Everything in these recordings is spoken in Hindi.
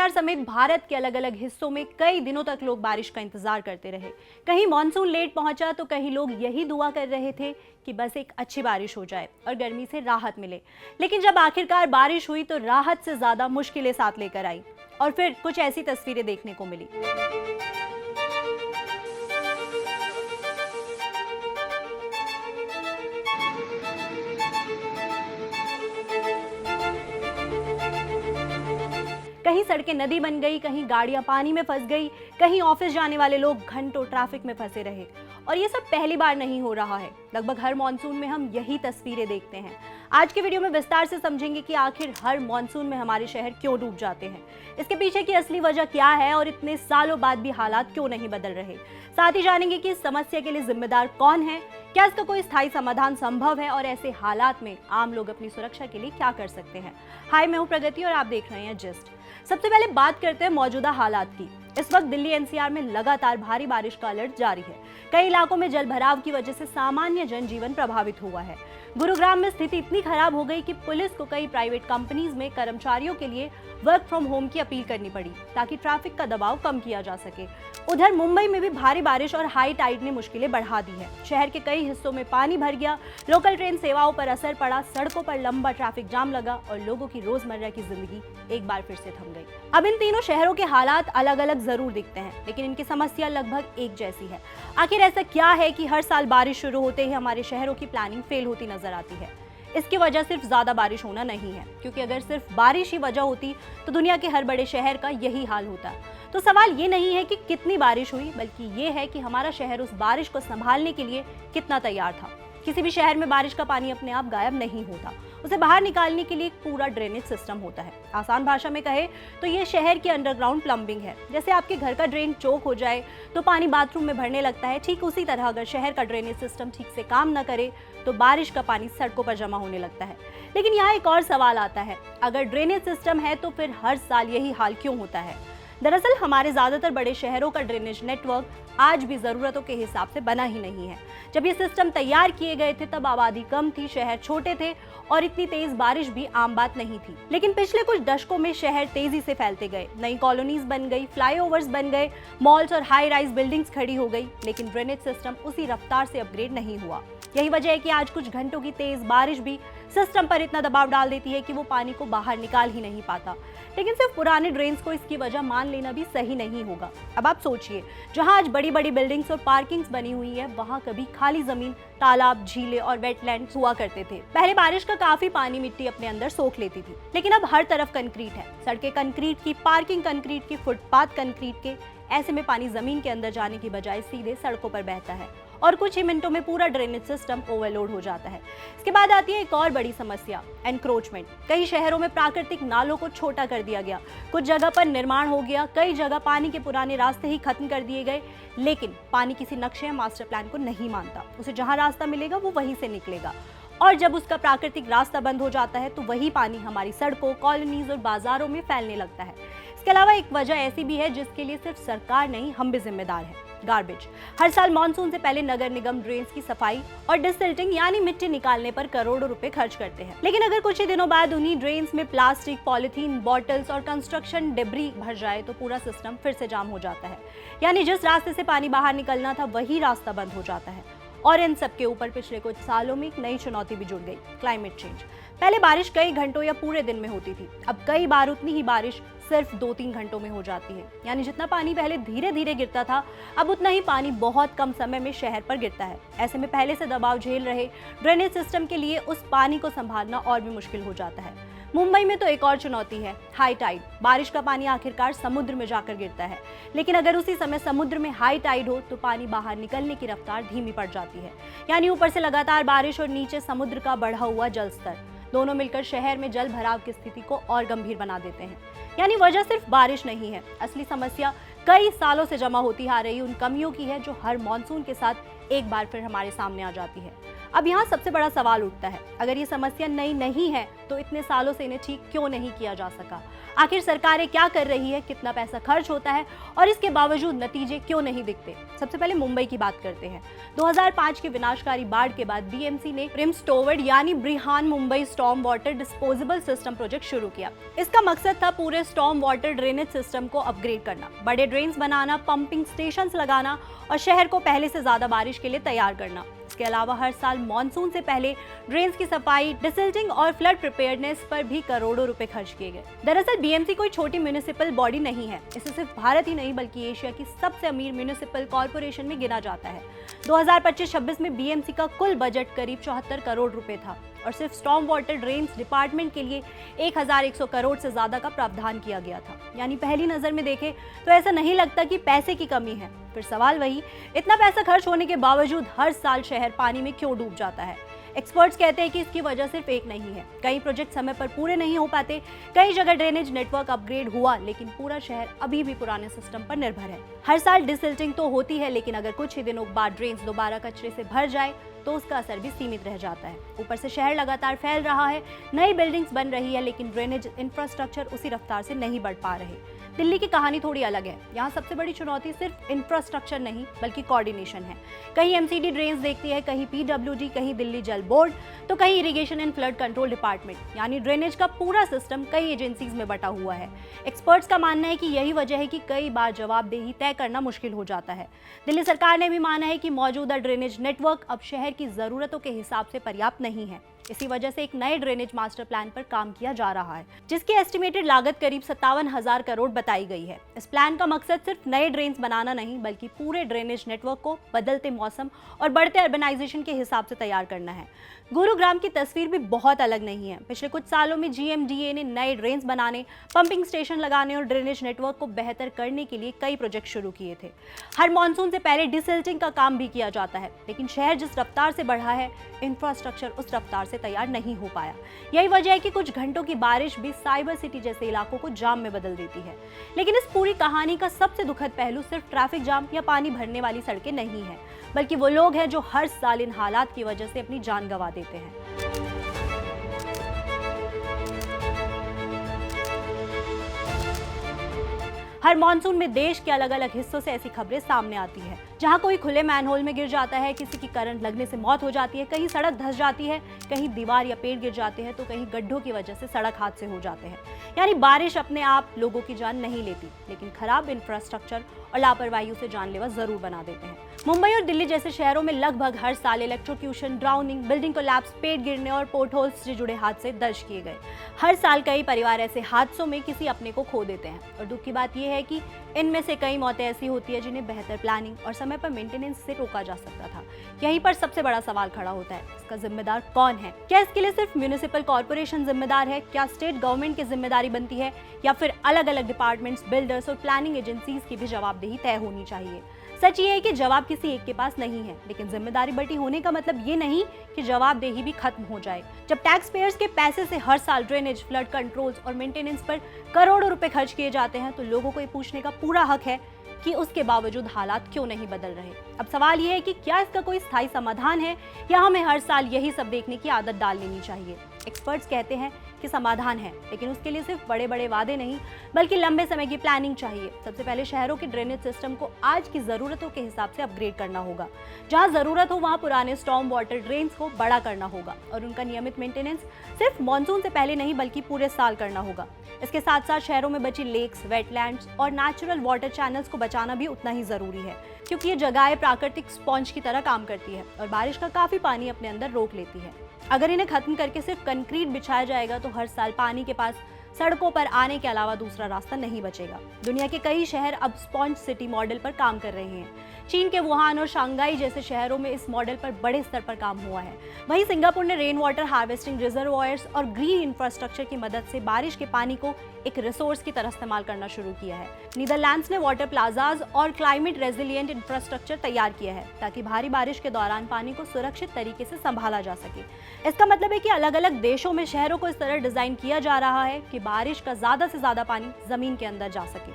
एनसीआर समेत भारत के अलग अलग हिस्सों में कई दिनों तक लोग बारिश का इंतजार करते रहे। कहीं मॉनसून लेट पहुंचा तो कहीं लोग यही दुआ कर रहे थे कि बस एक अच्छी बारिश हो जाए और गर्मी से राहत मिले। लेकिन जब आखिरकार बारिश हुई तो राहत से ज्यादा मुश्किलें साथ लेकर आई और फिर कुछ ऐसी तस्वीरें देखने को मिली। कहीं सड़कें नदी बन गई, कहीं गाड़ियां पानी में फंस गई, कहीं ऑफिस जाने वाले लोग घंटों ट्रैफिक में फंसे रहे। और ये सब पहली बार नहीं हो रहा है, लगभग हर मॉनसून में हम यही तस्वीरें देखते हैं। आज के वीडियो में विस्तार से समझेंगे कि आखिर हर मॉनसून में हमारे शहर क्यों डूब जाते हैं, इसके पीछे की असली वजह क्या है और इतने सालों बाद भी हालात क्यों नहीं बदल रहे। साथ ही जानेंगे कि इस समस्या के लिए जिम्मेदार कौन है, क्या इसका कोई स्थायी समाधान संभव है और ऐसे हालात में आम लोग अपनी सुरक्षा के लिए क्या कर सकते हैं। हाय, मैं हूं प्रगति और आप देख रहे हैं जिस्ट। सबसे पहले बात करते हैं मौजूदा हालात की। इस वक्त दिल्ली एनसीआर में लगातार भारी बारिश का अलर्ट जारी है। कई इलाकों में जलभराव की वजह से सामान्य जनजीवन प्रभावित हुआ है। गुरुग्राम में स्थिति इतनी खराब हो गई कि पुलिस को कई प्राइवेट कंपनीज में कर्मचारियों के लिए वर्क फ्रॉम होम की अपील करनी पड़ी ताकि ट्रैफिक का दबाव कम किया जा सके। उधर मुंबई में भी भारी बारिश और हाई टाइड ने मुश्किलें बढ़ा दी है। शहर के कई हिस्सों में पानी भर गया, लोकल ट्रेन सेवाओं पर असर पड़ा, सड़कों पर लंबा ट्रैफिक जाम लगा और लोगों की रोजमर्रा की जिंदगी एक बार फिर से थम गई। अब इन तीनों शहरों के हालात अलग अलग जरूर दिखते हैं, लेकिन इनकी समस्या लगभग एक जैसी है। आखिर ऐसा क्या है कि हर साल बारिश शुरू होते ही हमारे शहरों की प्लानिंग फेल होती नजर आती है? इसकी वजह सिर्फ ज्यादा बारिश होना नहीं है, क्योंकि अगर सिर्फ बारिश ही वजह होती तो दुनिया के हर बड़े शहर का यही हाल होता। तो सवाल ये नहीं है कि कितनी बारिश हुई, बल्कि ये है कि हमारा शहर उस बारिश को संभालने के लिए कितना तैयार था। किसी भी शहर में बारिश का पानी अपने आप गायब नहीं होता, उसे बाहर निकालने के लिए एक पूरा ड्रेनेज सिस्टम होता है। आसान भाषा में कहे तो ये शहर की अंडरग्राउंड प्लम्बिंग है। जैसे आपके घर का ड्रेन चोक हो जाए तो पानी बाथरूम में भरने लगता है, ठीक उसी तरह अगर शहर का ड्रेनेज सिस्टम ठीक से काम न करे तो बारिश का पानी सड़कों पर जमा होने लगता है। लेकिन यहाँ एक और सवाल आता है, अगर ड्रेनेज सिस्टम है तो फिर हर साल यही हाल क्यों होता है? दरअसल हमारे ज्यादातर बड़े शहरों का ड्रेनेज नेटवर्क आज भी जरूरतों के हिसाब से बना ही नहीं है। जब ये सिस्टम तैयार किए गए थे तब आबादी कम थी, शहर छोटे थे और इतनी तेज बारिश भी आम बात नहीं थी। लेकिन पिछले कुछ दशकों में शहर तेजी से फैलते गए, नई कॉलोनीज बन गई, फ्लाईओवर्स बन गए, मॉल्स और हाई राइज बिल्डिंग्स खड़ी हो गई, लेकिन ड्रेनेज सिस्टम उसी रफ्तार से अपग्रेड नहीं हुआ। यही वजह है कि आज कुछ घंटों की तेज बारिश भी सिस्टम पर इतना दबाव डाल देती है कि वो पानी को बाहर निकाल ही नहीं पाता। लेकिन सिर्फ पुराने ड्रेन्स को इसकी वजह मान लेना भी सही नहीं होगा। अब आप सोचिए, जहां आज बड़ी बड़ी बिल्डिंग्स और पार्किंग्स बनी हुई है, वहां कभी खाली जमीन, तालाब, झीलें और वेटलैंड्स हुआ करते थे। पहले बारिश का काफी पानी मिट्टी अपने अंदर सोख लेती थी, लेकिन अब हर तरफ कंक्रीट है। सड़कें कंक्रीट की, पार्किंग कंक्रीट की, फुटपाथ कंक्रीट के। ऐसे में पानी जमीन के अंदर जाने की बजाय सीधे सड़कों पर बहता है और कुछ ही मिनटों में पूरा ड्रेनेज सिस्टम ओवरलोड हो जाता है। इसके बाद आती है एक और बड़ी समस्या, एनक्रोचमेंट। कई शहरों में प्राकृतिक नालों को छोटा कर दिया गया, कुछ जगह पर निर्माण हो गया, कई जगह पानी के पुराने रास्ते ही खत्म कर दिए गए। लेकिन पानी किसी नक्शे या मास्टर प्लान को नहीं मानता, उसे जहां रास्ता मिलेगा वो वहीं से निकलेगा। और जब उसका प्राकृतिक रास्ता बंद हो जाता है तो वही पानी हमारी सड़कों, कॉलोनीज और बाजारों में फैलने लगता है। इसके अलावा एक वजह ऐसी भी है जिसके लिए सिर्फ सरकार नहीं, हम भी जिम्मेदार हैं, गार्बेज। हर साल मॉनसून से पहले नगर निगम ड्रेन्स की सफाई और डिसिल्टिंग यानी मिट्टी निकालने पर करोड़ों रुपए खर्च करते हैं। लेकिन अगर कुछ ही दिनों बाद उन्हीं ड्रेन्स में प्लास्टिक, पॉलिथीन, बॉटल्स और कंस्ट्रक्शन डिब्री भर जाए तो पूरा सिस्टम फिर से जाम हो जाता है। यानी जिस रास्ते से पानी बाहर निकलना था वही रास्ता बंद हो जाता है। और इन सब के ऊपर पिछले कुछ सालों में एक नई चुनौती भी जुड़ गई, क्लाइमेट चेंज। पहले बारिश कई घंटों या पूरे दिन में होती थी, अब कई बार उतनी ही बारिश सिर्फ 2-3 घंटों में हो जाती है। यानी जितना पानी पहले धीरे धीरे गिरता था, अब उतना ही पानी बहुत कम समय में शहर पर गिरता है। ऐसे में पहले से दबाव झेल रहे ड्रेनेज सिस्टम के लिए उस पानी को संभालना और भी मुश्किल हो जाता है। मुंबई में तो एक और चुनौती है, हाई टाइड। बारिश का पानी आखिरकार समुद्र में जाकर गिरता है, लेकिन अगर उसी समय समुद्र में हाई टाइड हो तो पानी बाहर निकलने की रफ्तार धीमी पड़ जाती है। यानी ऊपर से लगातार बारिश और नीचे समुद्र का बढ़ा हुआ जल स्तर, दोनों मिलकर शहर में जल भराव की स्थिति को और गंभीर बना देते हैं। यानी वजह सिर्फ बारिश नहीं है, असली समस्या कई सालों से जमा होती आ रही उन कमियों की है जो हर मॉनसून के साथ एक बार फिर हमारे सामने आ जाती है। अब यहाँ सबसे बड़ा सवाल उठता है, अगर ये समस्या नई नहीं है तो इतने सालों से इन्हें ठीक क्यों नहीं किया जा सका? आखिर सरकारें क्या कर रही है, कितना पैसा खर्च होता है और इसके बावजूद नतीजे क्यों नहीं दिखते? सबसे पहले मुंबई की बात करते हैं। 2005 की विनाशकारी बाढ़ के बाद बीएमसी ने प्रिम्स टोवर्ड यानी Brihanmumbai storm water disposable system project शुरू किया। इसका मकसद था पूरे स्टॉर्म वाटर ड्रेनेज सिस्टम को अपग्रेड करना, बड़े ड्रेन्स बनाना, पंपिंग स्टेशंस लगाना और शहर को पहले से ज्यादा बारिश के लिए तैयार करना। इसके अलावा हर साल मॉनसून से पहले ड्रेन्स की सफाई, डिसिल्टिंग और फ्लड प्रिपेयरनेस पर भी करोड़ों रुपए खर्च किए गए। दरअसल बीएमसी कोई छोटी म्युनिसिपल बॉडी नहीं है, इसे सिर्फ भारत ही नहीं बल्कि एशिया की सबसे अमीर म्युनिसिपल कॉर्पोरेशन में गिना जाता है। 2025-26 में बीएमसी का कुल बजट करीब 74 करोड़ रुपए था और सिर्फ स्टॉर्म वाटर ड्रेन्स डिपार्टमेंट के लिए 1100 करोड़ से ज्यादा का प्रावधान किया गया था। यानी पहली नजर में देखें तो ऐसा नहीं लगता कि पैसे की कमी है। फिर सवाल वही, इतना पैसा खर्च होने के बावजूद हर साल शहर पानी में क्यों डूब जाता है? एक्सपर्ट्स कहते हैं कि इसकी वजह सिर्फ एक नहीं है, कई प्रोजेक्ट समय पर पूरे नहीं हो पाते, कई जगह ड्रेनेज नेटवर्क अपग्रेड हुआ लेकिन पूरा शहर अभी भी पुराने सिस्टम पर निर्भर है। हर साल डिसिल्टिंग तो होती है लेकिन अगर कुछ ही दिनों बाद ड्रेन्स दोबारा कचरे से भर जाए तो उसका असर भी सीमित रह जाता है। ऊपर से शहर लगातार फैल रहा है, नई बिल्डिंग्स बन रही है लेकिन ड्रेनेज इंफ्रास्ट्रक्चर उसी रफ्तार से नहीं बढ़ पा रहे। दिल्ली की कहानी थोड़ी अलग है। यहाँ सबसे बड़ी चुनौती सिर्फ इंफ्रास्ट्रक्चर नहीं बल्कि कोऑर्डिनेशन है। कहीं एमसीडी ड्रेन्स देखती है, कहीं पीडब्ल्यूडी, कहीं दिल्ली जल बोर्ड, तो कहीं irrigation and flood control department. यानी ड्रेनेज का पूरा सिस्टम कई एजेंसीज में बटा हुआ है। एक्सपर्ट्स का मानना है कि यही वजह है कि कई बार जवाबदेही तय करना मुश्किल हो जाता है। दिल्ली सरकार ने भी माना है कि मौजूदा ड्रेनेज नेटवर्क अब शहर की जरूरतों के हिसाब से पर्याप्त नहीं है। इसी वजह से एक नए ड्रेनेज मास्टर प्लान पर काम किया जा रहा है, जिसकी एस्टिमेटेड लागत करीब 57,000 करोड़ बताई गई है। इस प्लान का मकसद सिर्फ नए ड्रेन्स बनाना नहीं बल्कि पूरे ड्रेनेज नेटवर्क को बदलते मौसम और बढ़ते अर्बनाइजेशन के हिसाब से तैयार करना है। गुरुग्राम की तस्वीर भी बहुत अलग नहीं है। पिछले कुछ सालों में जीएमडीए ने नए ड्रेन्स बनाने, पंपिंग स्टेशन लगाने और ड्रेनेज नेटवर्क को बेहतर करने के लिए कई प्रोजेक्ट शुरू किए थे। हर मानसून से पहले डिसिल्टिंग का काम भी किया जाता है, लेकिन शहर जिस रफ्तार से बढ़ा है, इंफ्रास्ट्रक्चर उस रफ्तार से तैयार नहीं हो पाया। यही वजह है कि कुछ घंटों की बारिश भी साइबर सिटी जैसे इलाकों को जाम में बदल देती है। लेकिन इस पूरी कहानी का सबसे दुखद पहलू सिर्फ ट्रैफिक जाम या पानी भरने वाली सड़कें नहीं है, बल्कि वो लोग हैं जो हर साल इन हालात की वजह से अपनी जान गंवा देते हैं। हर मॉनसून में देश के अलग अलग हिस्सों से ऐसी खबरें सामने आती है, जहां कोई खुले मैनहोल में गिर जाता है, किसी की करंट लगने से मौत हो जाती है, कहीं सड़क धंस जाती है, कहीं दीवार या पेड़ गिर जाते हैं, तो कहीं गड्ढों की वजह से सड़क हादसे हो जाते हैं। यानी बारिश अपने आप लोगों की जान नहीं लेती, लेकिन खराब इंफ्रास्ट्रक्चर और लापरवाही उसे जानलेवा जरूर बना देते हैं। मुंबई और दिल्ली जैसे शहरों में लगभग हर साल इलेक्ट्रोक्यूशन, ड्राउनिंग, बिल्डिंग कोलैप्स, पेड़ गिरने और पोर्टहोल्स से जुड़े हादसे दर्ज किए गए। हर साल कई परिवार ऐसे हादसों में किसी अपने को खो देते हैं और दुख की बात यह है कि इनमें से कई मौतें ऐसी होती है जिन्हें बेहतर प्लानिंग और समय पर मेंटेनेंस से रोका जा सकता था। यहीं पर सबसे बड़ा सवाल खड़ा होता है, इसका जिम्मेदार कौन है? क्या इसके लिए सिर्फ म्युनिसिपल कॉर्पोरेशन जिम्मेदार है? क्या स्टेट गवर्नमेंट की जिम्मेदारी बनती है या फिर अलग अलग डिपार्टमेंट्स, बिल्डर्स और प्लानिंग एजेंसीज की भी जवाबदेही तय होनी चाहिए? सच ये है कि जवाब किसी एक के पास नहीं है, लेकिन जिम्मेदारी बटी होने का मतलब ये नहीं कि जवाबदेही भी खत्म हो जाए। जब टैक्स पेयर्स के पैसे से हर साल ड्रेनेज, फ्लड कंट्रोल्स और मेंटेनेंस पर करोड़ों रुपए खर्च किए जाते हैं, तो लोगों को ये पूछने का पूरा हक है कि उसके बावजूद हालात क्यों नहीं बदल रहे। अब सवाल ये है कि क्या इसका कोई स्थायी समाधान है या हमें हर साल यही सब देखने की आदत डाल लेनी चाहिए? एक्सपर्ट्स कहते हैं कि समाधान है, लेकिन उसके लिए सिर्फ बड़े बड़े वादे नहीं बल्कि लंबे समय की प्लानिंग चाहिए। सबसे पहले शहरों के ड्रेनेज सिस्टम को आज की जरूरतों के हिसाब से अपग्रेड करना होगा। जहां जरूरत हो वहां पुराने स्टॉर्म वाटर ड्रेन्स को बड़ा करना होगा और उनका नियमित मेंटेनेंस सिर्फ मानसून से पहले नहीं बल्कि पूरे साल करना होगा। इसके साथ साथ शहरों में बची लेक्स, वेटलैंड्स और नेचुरल वाटर चैनल्स को बचाना भी उतना ही जरूरी है, क्योंकि ये जगहें प्राकृतिक स्पॉन्ज की तरह काम करती है और बारिश का काफी पानी अपने अंदर रोक लेती है। अगर इन्हें खत्म करके सिर्फ कंक्रीट बिछाया जाएगा तो हर साल पानी के पास सड़कों पर आने के अलावा दूसरा रास्ता नहीं बचेगा। दुनिया के कई शहर अब स्पॉन्ज सिटी मॉडल पर काम कर रहे हैं। चीन के वुहान और शंघाई जैसे शहरों में इस मॉडल पर बड़े स्तर पर काम हुआ है। वहीं सिंगापुर ने रेन वाटर हार्वेस्टिंग रिजर्वॉयर्स और ग्रीन इंफ्रास्ट्रक्चर की मदद से बारिश के पानी को एक रिसोर्स की तरह इस्तेमाल करना शुरू किया है। नीदरलैंड्स ने वाटर प्लाजाज और क्लाइमेट रेजिलिएंट इंफ्रास्ट्रक्चर तैयार किया है ताकि भारी बारिश के दौरान पानी को सुरक्षित तरीके से संभाला जा सके। इसका मतलब है कि अलग अलग देशों में शहरों को इस तरह डिजाइन किया जा रहा है कि बारिश का ज्यादा से ज्यादा पानी जमीन के अंदर जा सके।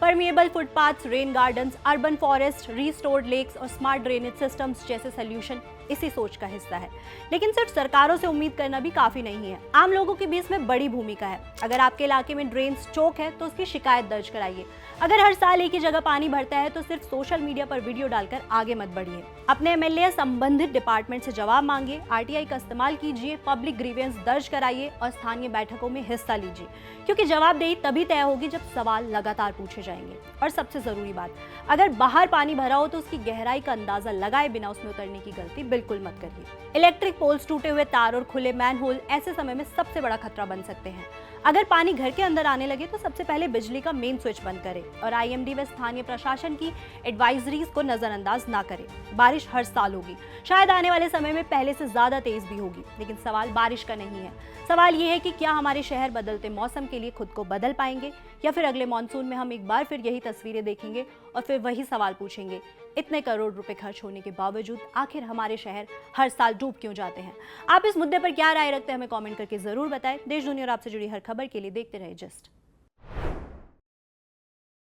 Permeable footpaths, rain gardens, urban forest, restored lakes और स्मार्ट ड्रेनेज सिस्टम्स जैसे सोल्यूशन इसी सोच का हिस्सा है। लेकिन सिर्फ सरकारों से उम्मीद करना भी काफी नहीं है, आम लोगों की भी इसमें बड़ी भूमिका है। अगर आपके इलाके में ड्रेन्स चोक है तो उसकी शिकायत दर्ज कराइए। अगर हर साल एक ही जगह पानी भरता है तो सिर्फ सोशल मीडिया पर वीडियो डालकर आगे मत बढ़िए। अपने एमएलए या संबंधित डिपार्टमेंट से जवाब मांगिए, आरटीआई का इस्तेमाल कीजिए, पब्लिक ग्रीवेंस दर्ज कराइए और स्थानीय बैठकों में हिस्सा लीजिए, क्योंकि जवाबदेही तभी तय होगी जब सवाल लगातार पूछे जाएंगे। और सबसे जरूरी बात, अगर बाहर पानी भरा हो तो उसकी गहराई का अंदाजा लगाए बिना उसमें उतरने की गलती बिल्कुल मत करिए। इलेक्ट्रिक पोल्स, टूटे हुए तार और खुले मैनहोल ऐसे समय में सबसे बड़ा खतरा बन सकते हैं। अगर पानी घर के अंदर आने लगे तो सबसे पहले बिजली का मेन स्विच बंद करें और आईएमडी व स्थानीय प्रशासन की एडवाइजरीज को नजरअंदाज ना करें। बारिश हर साल होगी, शायद आने वाले समय में पहले से ज्यादा तेज भी होगी, लेकिन सवाल बारिश का नहीं है। सवाल ये है कि क्या हमारे शहर बदलते मौसम के लिए खुद को बदल पाएंगे, या फिर अगले मॉनसून में हम एक बार फिर यही तस्वीरें देखेंगे और फिर वही सवाल पूछेंगे, इतने करोड़ रुपए खर्च होने के बावजूद आखिर हमारे शहर हर साल डूब क्यों जाते हैं। आप इस मुद्दे पर क्या राय रखते हैं, हमें कमेंट करके जरूर बताएं। देश दुनिया और आपसे जुड़ी हर खबर के लिए देखते रहे जस्ट।